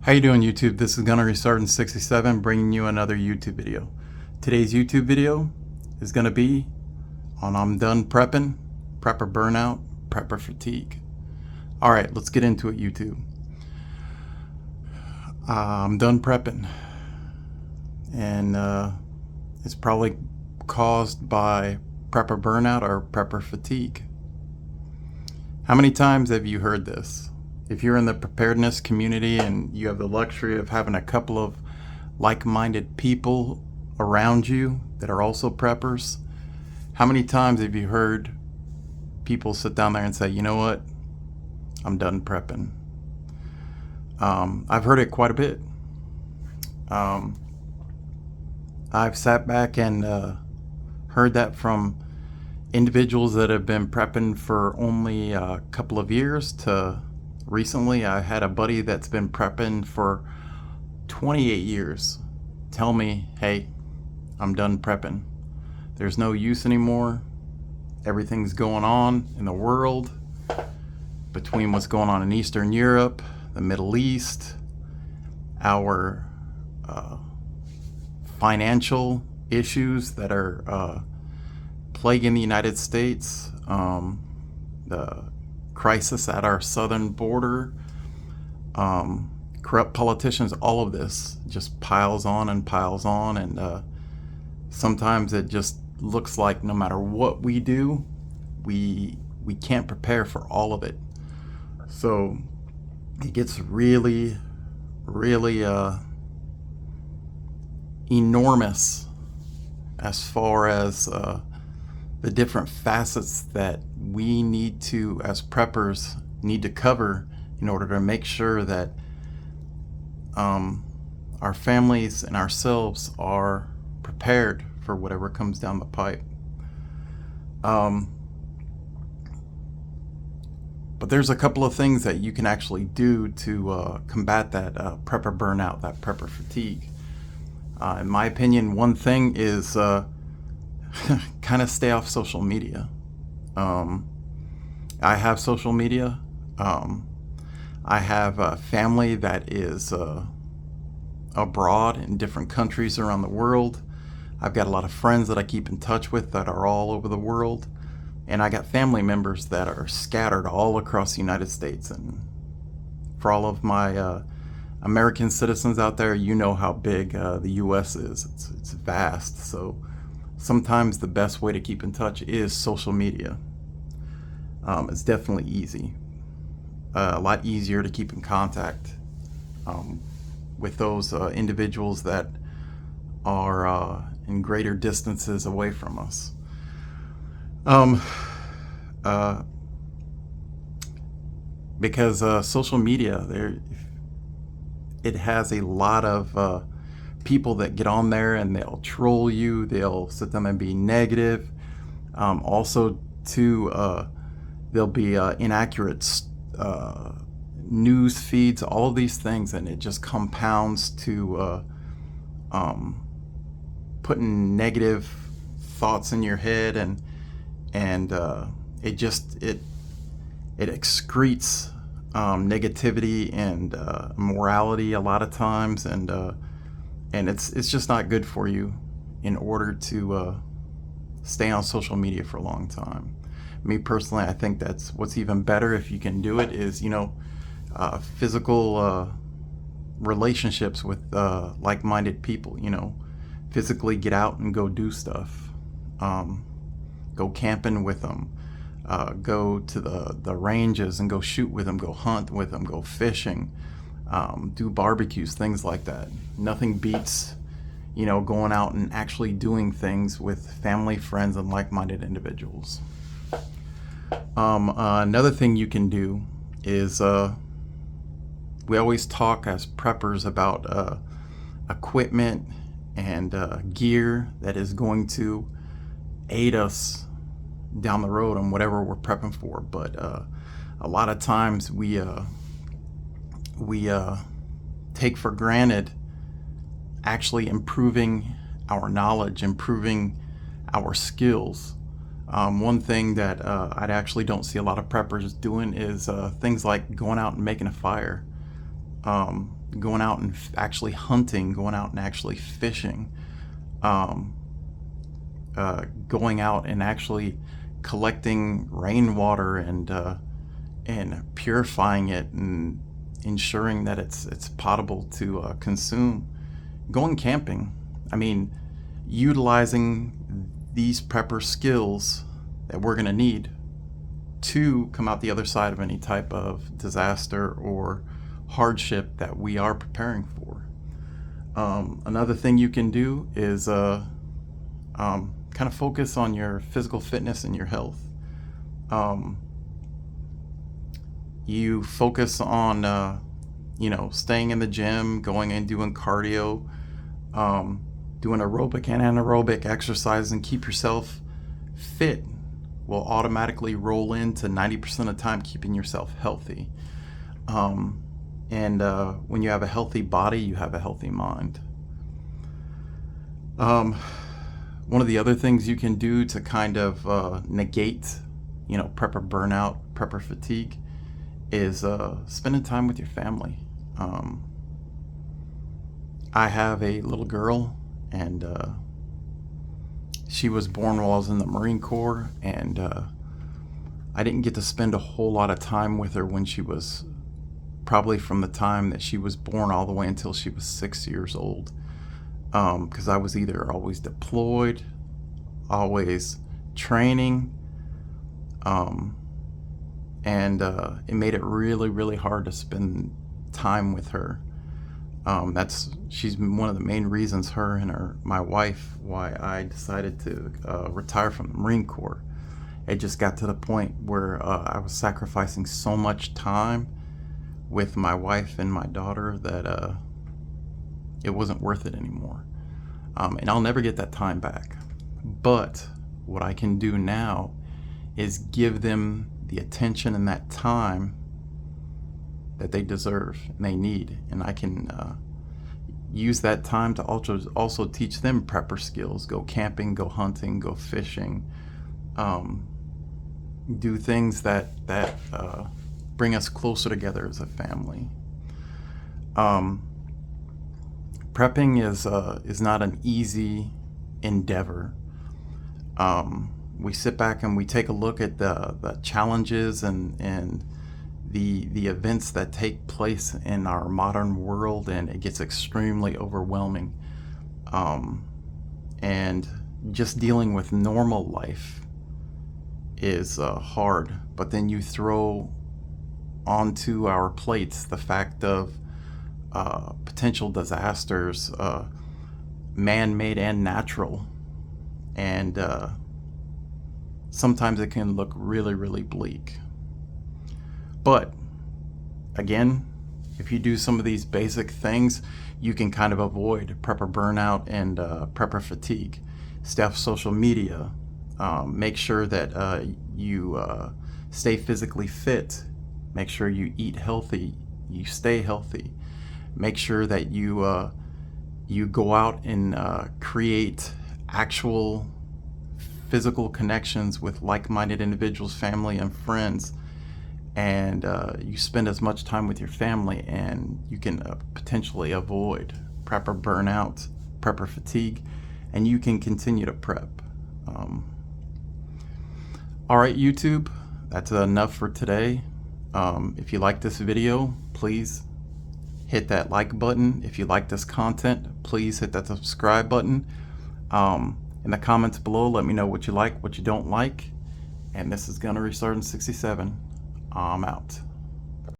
How you doing, YouTube? This is Gunner Restarting 67 bringing you another YouTube video. Today's YouTube video is going to be on I'm done prepping, prepper burnout, prepper fatigue. Alright, let's get into it, YouTube. I'm done prepping, and it's probably caused by prepper burnout or prepper fatigue. How many times have you heard this? If you're in the preparedness community and you have the luxury of having a couple of like-minded people around you that are also preppers, how many times have you heard people sit down there and say, you know what, I'm done prepping? I've heard it quite a bit. I've sat back and heard that from individuals that have been prepping for only a couple of years to recently. I had a buddy that's been prepping for 28 years tell me, hey, I'm done prepping. There's no use anymore. Everything's going on in the world between what's going on in Eastern Europe, the Middle East, our financial issues that are plaguing the United States, the crisis at our southern border, corrupt politicians, all of this just piles on, and sometimes it just looks like no matter what we do, we can't prepare for all of it. So it gets really enormous as far as the different facets that we need to, as preppers, need to cover in order to make sure that our families and ourselves are prepared for whatever comes down the pipe. But there's a couple of things that you can actually do to combat that prepper burnout, that prepper fatigue. In my opinion, one thing is kind of stay off social media. I have social media. I have a family that is abroad in different countries around the world. I've got a lot of friends that I keep in touch with that are all over the world. And I got family members that are scattered all across the United States. And for all of my American citizens out there, you know how big the US is. It's vast. So sometimes the best way to keep in touch is social media. It's definitely easy. A lot easier to keep in contact with those individuals that are in greater distances away from us. Because social media, it has a lot of people that get on there and they'll troll you. They'll sit down and be negative. Also, too, there'll be inaccurate news feeds, all of these things, and it just compounds to putting negative thoughts in your head, and it excretes negativity and morality a lot of times, and it's just not good for you in order to stay on social media for a long time. Me personally, I think that's what's even better if you can do it is, physical relationships with like-minded people. Physically get out and go do stuff. Go camping with them. Go to the ranges and go shoot with them. Go hunt with them. Go fishing. Do barbecues, things like that. Nothing beats, going out and actually doing things with family, friends, and like-minded individuals. Another thing you can do is we always talk as preppers about equipment and gear that is going to aid us down the road on whatever we're prepping for. But a lot of times we take for granted actually improving our knowledge, improving our skills. One thing that I actually don't see a lot of preppers doing is things like going out and making a fire. going out and actually hunting, going out and actually fishing, um, going out and actually collecting rainwater and purifying it and ensuring that it's potable to consume. Going camping. I mean, utilizing these prepper skills that we're going to need to come out the other side of any type of disaster or hardship that we are preparing for. Another thing you can do is kind of focus on your physical fitness and your health. You focus on, staying in the gym, going and doing cardio, doing aerobic and anaerobic exercise, and keep yourself fit will automatically roll into 90% of the time keeping yourself healthy. And when you have a healthy body, you have a healthy mind. One of the other things you can do to kind of negate, prepper burnout, prepper fatigue, is spending time with your family. I have a little girl, and she was born while I was in the Marine Corps, and I didn't get to spend a whole lot of time with her when she was probably from the time that she was born all the way until she was 6 years old, because I was either always deployed, always training, and it made it really, really hard to spend time with her. She's one of the main reasons, her and my wife, why I decided to retire from the Marine Corps. It just got to the point where I was sacrificing so much time with my wife and my daughter that it wasn't worth it anymore. And I'll never get that time back. But what I can do now is give them the attention and that time that they deserve and they need, and I can use that time to also teach them prepper skills. Go camping, go hunting, go fishing, do things that bring us closer together as a family. Prepping is not an easy endeavor. We sit back and we take a look at the challenges and the events that take place in our modern world, and it gets extremely overwhelming. And just dealing with normal life is hard, but then you throw onto our plates the fact of potential disasters, man-made and natural, and sometimes it can look really, really bleak. But again, if you do some of these basic things, you can kind of avoid prepper burnout and prepper fatigue. Stay off social media. Make sure that you stay physically fit. Make sure you eat healthy. You stay healthy. Make sure that you go out and create actual physical connections with like-minded individuals, family, and friends. And you spend as much time with your family, and you can potentially avoid prepper burnout, prepper fatigue, and you can continue to prep. All right, YouTube, that's enough for today. If you like this video, please hit that like button. If you like this content, please hit that subscribe button. In the comments below, let me know what you like, what you don't like. And this is Gunner Restarting 67. I'm out.